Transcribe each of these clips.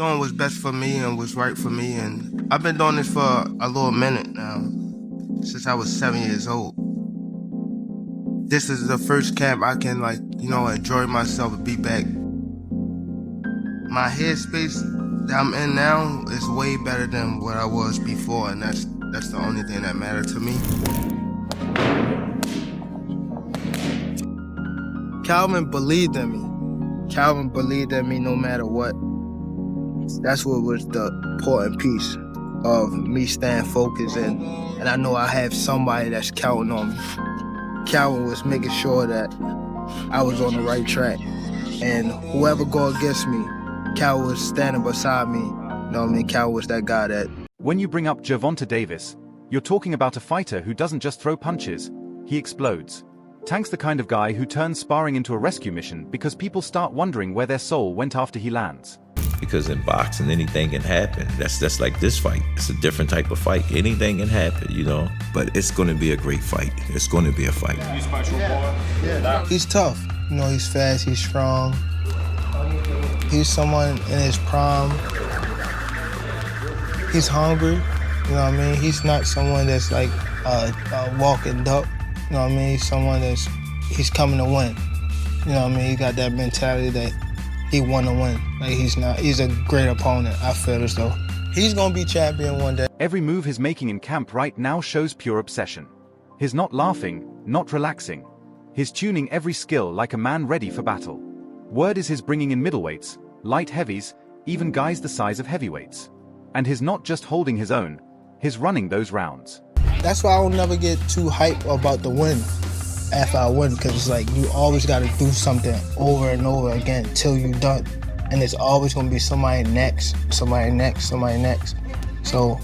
doing what's best for me and what's right for me, and I've been doing this for a little minute now, since I was 7 years old. This is the first camp I can enjoy myself and be back. My headspace that I'm in now is way better than what I was before, and that's the only thing that mattered to me. Calvin believed in me. Calvin believed in me no matter what. That's what was the important piece of me staying focused, and I know I have somebody that's counting on me. Calvin was making sure that I was on the right track, and whoever go against me, Calvin was standing beside me. You know what I mean? Calvin was that guy that... When you bring up Gervonta Davis, you're talking about a fighter who doesn't just throw punches, he explodes. Tank's the kind of guy who turns sparring into a rescue mission because people start wondering where their soul went after he lands. Because in boxing, anything can happen. That's like this fight. It's a different type of fight. Anything can happen, you know? But it's going to be a great fight. It's going to be a fight. Yeah. He's tough. You know, he's fast, he's strong. He's someone in his prime. He's hungry, you know what I mean? He's not someone that's like a walking duck. You know what I mean? He's someone he's coming to win. You know what I mean? He got that mentality that he want to win. Like he's a great opponent. I feel as though he's gonna be champion one day. Every move he's making in camp right now shows pure obsession. He's not laughing, not relaxing. He's tuning every skill like a man ready for battle. Word is he's bringing in middleweights, light heavies, even guys the size of heavyweights. And he's not just holding his own, he's running those rounds. That's why I don't never get too hyped about the win after I win, because it's like you always got to do something over and over again till you're done. And it's always going to be somebody next, somebody next, somebody next. So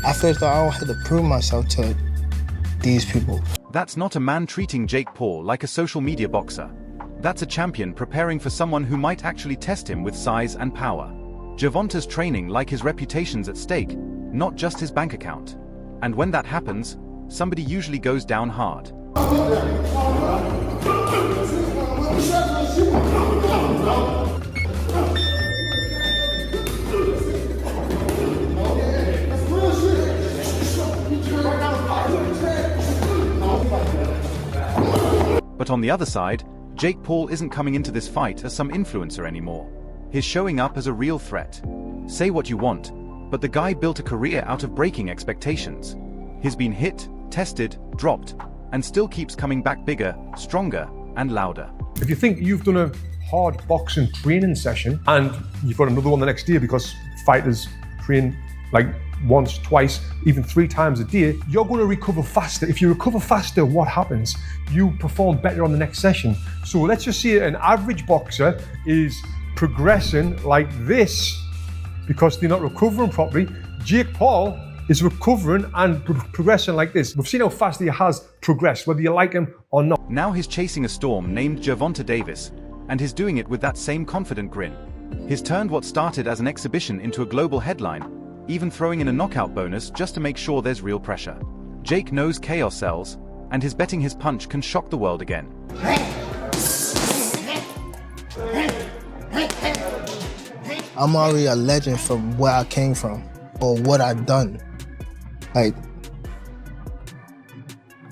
I feel as though I don't have to prove myself to these people. That's not a man treating Jake Paul like a social media boxer. That's a champion preparing for someone who might actually test him with size and power. Gervonta's training like his reputation's at stake, not just his bank account. And when that happens, somebody usually goes down hard. But on the other side, Jake Paul isn't coming into this fight as some influencer anymore. He's showing up as a real threat. Say what you want, but the guy built a career out of breaking expectations. He's been hit, tested, dropped, and still keeps coming back bigger, stronger, and louder. If you think you've done a hard boxing training session and you've got another one the next day because fighters train like once, twice, even 3 times a day, you're going to recover faster. If you recover faster, what happens? You perform better on the next session. So let's just say an average boxer is progressing like this because they're not recovering properly. Jake Paul is recovering and progressing like this. We've seen how fast he has progressed, whether you like him or not. Now he's chasing a storm named Gervonta Davis, and he's doing it with that same confident grin. He's turned what started as an exhibition into a global headline, even throwing in a knockout bonus just to make sure there's real pressure. Jake knows chaos sells, and his betting his punch can shock the world again. I'm already a legend from where I came from, or what I've done. Like,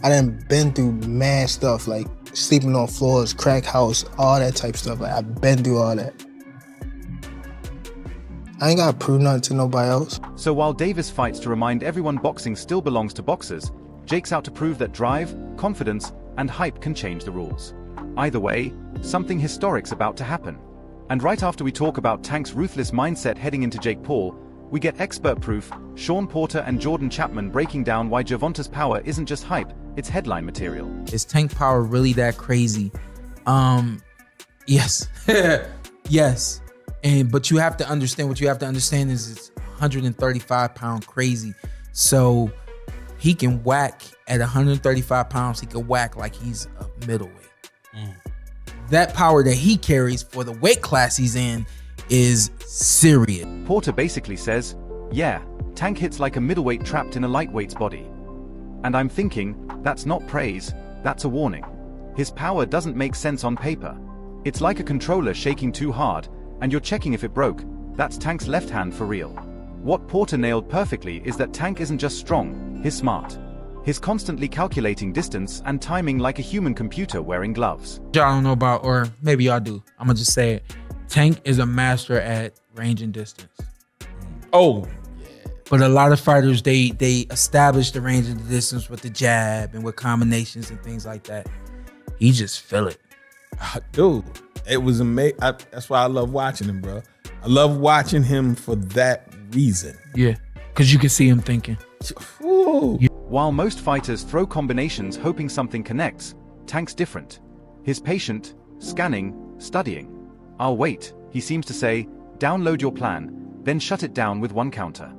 I done been through mad stuff, like sleeping on floors, crack house, all that type stuff. Like, I've been through all that. I ain't gotta prove nothing to nobody else. So while Davis fights to remind everyone boxing still belongs to boxers, Jake's out to prove that drive, confidence, and hype can change the rules. Either way, something historic's about to happen. And right after we talk about Tank's ruthless mindset heading into Jake Paul, we get expert proof, Sean Porter and Jordan Chapman breaking down why Gervonta's power isn't just hype, it's headline material. Is Tank power really that crazy? Yes. Yes. But you have to understand, what you have to understand is it's 135 pound crazy. So he can whack at 135 pounds, he can whack like he's a middleweight. That power that he carries for the weight class he's in is serious. Porter basically says, yeah, Tank hits like a middleweight trapped in a lightweight's body. And I'm thinking, that's not praise, that's a warning. His power doesn't make sense on paper. It's like a controller shaking too hard, and you're checking if it broke, That's Tank's left hand for real. What Porter nailed perfectly is that Tank isn't just strong, he's smart. He's constantly calculating distance and timing like a human computer wearing gloves. Y'all don't know about, or maybe y'all do. I'm gonna just say it. Tank is a master at range and distance. Oh, But a lot of fighters, they establish the range and the distance with the jab and with combinations and things like that. He just feel it. dude, it was amazing. That's why I love watching him, bro. I love watching him for that reason. Yeah, because you can see him thinking. Ooh. While most fighters throw combinations hoping something connects, Tank's different. He's patient, scanning, studying. I'll wait, he seems to say, download your plan, then shut it down with one counter.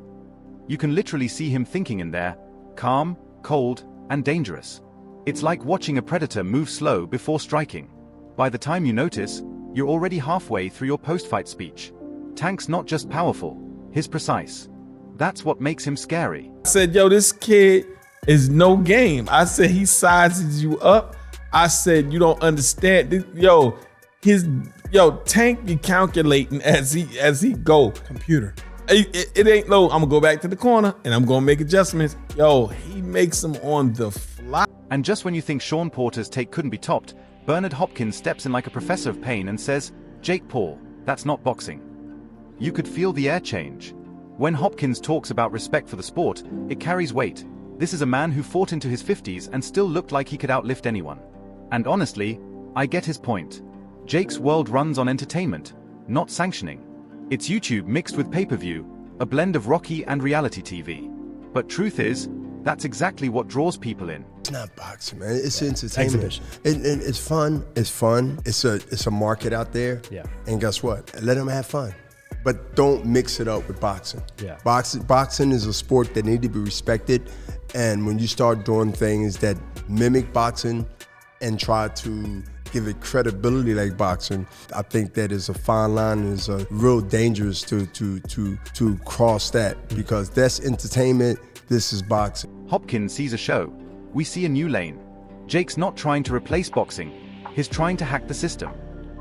You can literally see him thinking in there, calm, cold, and dangerous. It's like watching a predator move slow before striking. By the time you notice, you're already halfway through your post-fight speech. Tank's not just powerful, he's precise. That's what makes him scary. I said, yo, this kid is no game. I said, he sizes you up. I said, you don't understand. Tank be calculating as he go. Computer. It ain't low. I'm gonna go back to the corner and I'm gonna make adjustments. Yo, he makes them on the fly. And just when you think Sean Porter's take couldn't be topped, Bernard Hopkins steps in like a professor of pain and says, Jake Paul, that's not boxing. You could feel the air change. When Hopkins talks about respect for the sport, it carries weight. This is a man who fought into his 50s and still looked like he could outlift anyone. And honestly, I get his point. Jake's world runs on entertainment, not sanctioning. It's YouTube mixed with pay-per-view, a blend of Rocky and reality TV. But truth is, that's exactly what draws people in. It's not boxing, man. It's entertainment. It's fun. It's fun. It's a market out there. Yeah. And guess what? Let them have fun. But don't mix it up with boxing. Yeah. Boxing is a sport that needs to be respected. And when you start doing things that mimic boxing and try to give it credibility like boxing, I think that is a fine line and is a real dangerous to cross that, because that's entertainment, this is boxing. Hopkins sees a show. We see a new lane. Jake's not trying to replace boxing, he's trying to hack the system.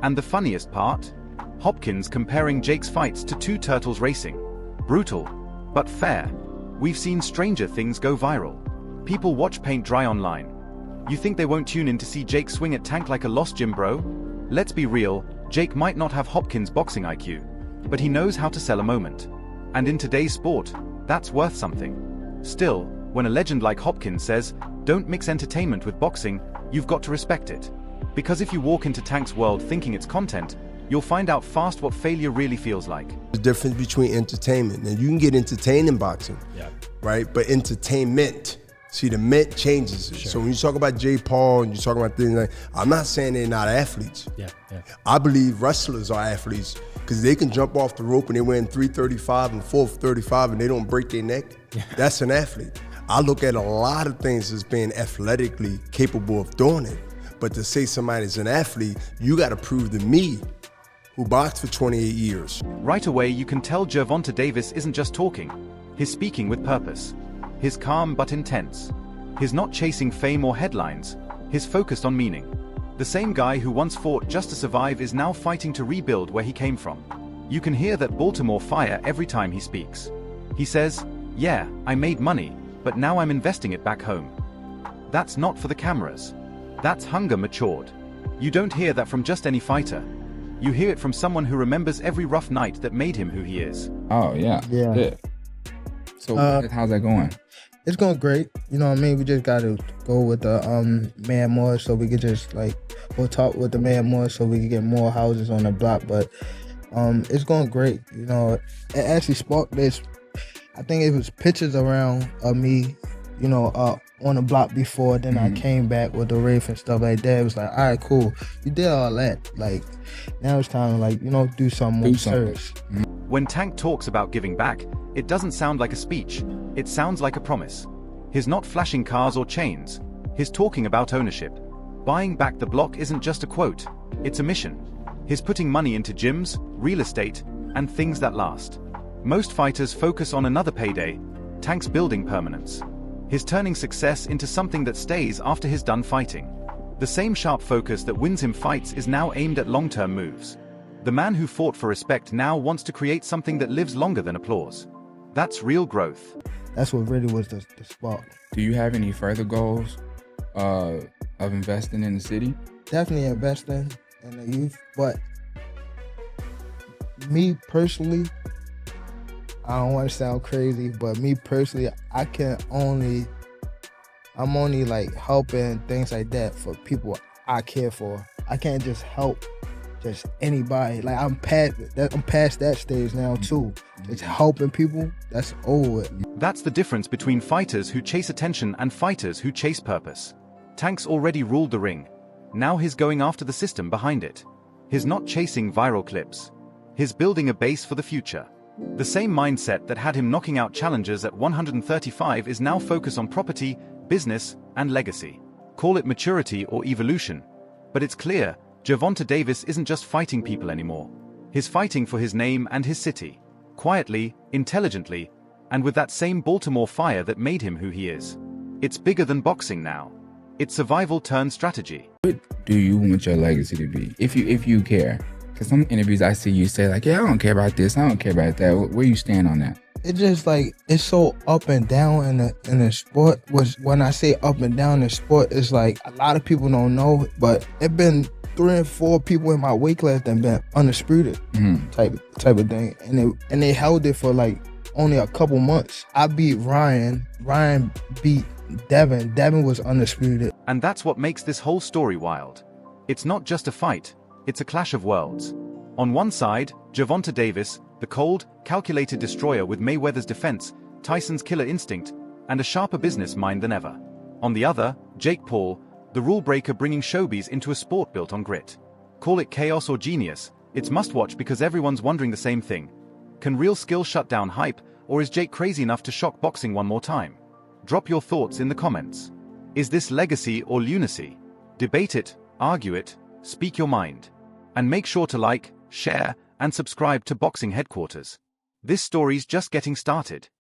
And the funniest part? Hopkins comparing Jake's fights to two turtles racing. Brutal, but fair. We've seen stranger things go viral. People watch paint dry online. You think they won't tune in to see Jake swing at Tank like a lost gym bro? Let's be real, Jake might not have Hopkins' boxing IQ, but he knows how to sell a moment. And in today's sport, that's worth something. Still, when a legend like Hopkins says, don't mix entertainment with boxing, you've got to respect it. Because if you walk into Tank's world thinking it's content, you'll find out fast what failure really feels like. The difference between entertainment, and you can get entertained in boxing, right? But entertainment, see, the mint changes it. Sure. So when you talk about Jake Paul and you talk about things like, I'm not saying they're not athletes. Yeah. I believe wrestlers are athletes because they can jump off the rope and they win 335 and 435 and they don't break their neck. Yeah. That's an athlete. I look at a lot of things as being athletically capable of doing it. But to say somebody's an athlete, you got to prove to me, who boxed for 28 years. Right away, you can tell Gervonta Davis isn't just talking. He's speaking with purpose. He's calm but intense. He's not chasing fame or headlines. He's focused on meaning. The same guy who once fought just to survive is now fighting to rebuild where he came from. You can hear that Baltimore fire every time he speaks. He says, yeah, I made money, but now I'm investing it back home. That's not for the cameras. That's hunger matured. You don't hear that from just any fighter. You hear it from someone who remembers every rough night that made him who he is. Oh, yeah. So how's that going? It's going great. You know what I mean? We just got to go with the man more so we could just we'll talk with the man more so we can get more houses on the block. But it's going great. You know, it actually sparked this. I think it was pictures around of me, you know, on the block before. Then I came back with the Rafe and stuff like that. It was like, all right, cool. You did all that. Now it's time to, do something more serious. When Tank talks about giving back, it doesn't sound like a speech. It sounds like a promise. He's not flashing cars or chains. He's talking about ownership. Buying back the block isn't just a quote. It's a mission. He's putting money into gyms, real estate, and things that last. Most fighters focus on another payday. Tank's building permanence. He's turning success into something that stays after he's done fighting. The same sharp focus that wins him fights is now aimed at long-term moves. The man who fought for respect now wants to create something that lives longer than applause. That's real growth. That's what really was the spark. Do you have any further goals of investing in the city? Definitely investing in the youth, but me personally, I don't want to sound crazy, but me personally, I'm only like helping things like that for people I care for. I can't just help just anybody. Like I'm past that stage now too. It's helping people, that's over with. That's the difference between fighters who chase attention and fighters who chase purpose. Tank's already ruled the ring. Now he's going after the system behind it. He's not chasing viral clips. He's building a base for the future. The same mindset that had him knocking out challengers at 135 is now focused on property, business, and legacy. Call it maturity or evolution. But it's clear, Gervonta Davis isn't just fighting people anymore. He's fighting for his name and his city. Quietly, intelligently, and with that same Baltimore fire that made him who he is. It's bigger than boxing now. It's survival turned strategy. What do you want your legacy to be, if you care? Because some interviews I see you say like, yeah, I don't care about this, I don't care about that. Where you stand on that? It's just like, it's so up and down in the sport. When I say up and down in the sport, it's like a lot of people don't know, but it been 3 and 4 people in my weight class that been undisputed type of thing, and they held it for like only a couple months. I beat Ryan beat Devin was undisputed. And that's what makes this whole story wild. It's not just a fight, it's a clash of worlds. On one side, Gervonta Davis, the cold, calculated destroyer with Mayweather's defense, Tyson's killer instinct, and a sharper business mind than ever. On the other, Jake Paul, the rule breaker bringing showbiz into a sport built on grit. Call it chaos or genius, it's must-watch because everyone's wondering the same thing. Can real skill shut down hype, or is Jake crazy enough to shock boxing one more time? Drop your thoughts in the comments. Is this legacy or lunacy? Debate it, argue it, speak your mind. And make sure to like, share, and subscribe to Boxing Headquarters. This story's just getting started.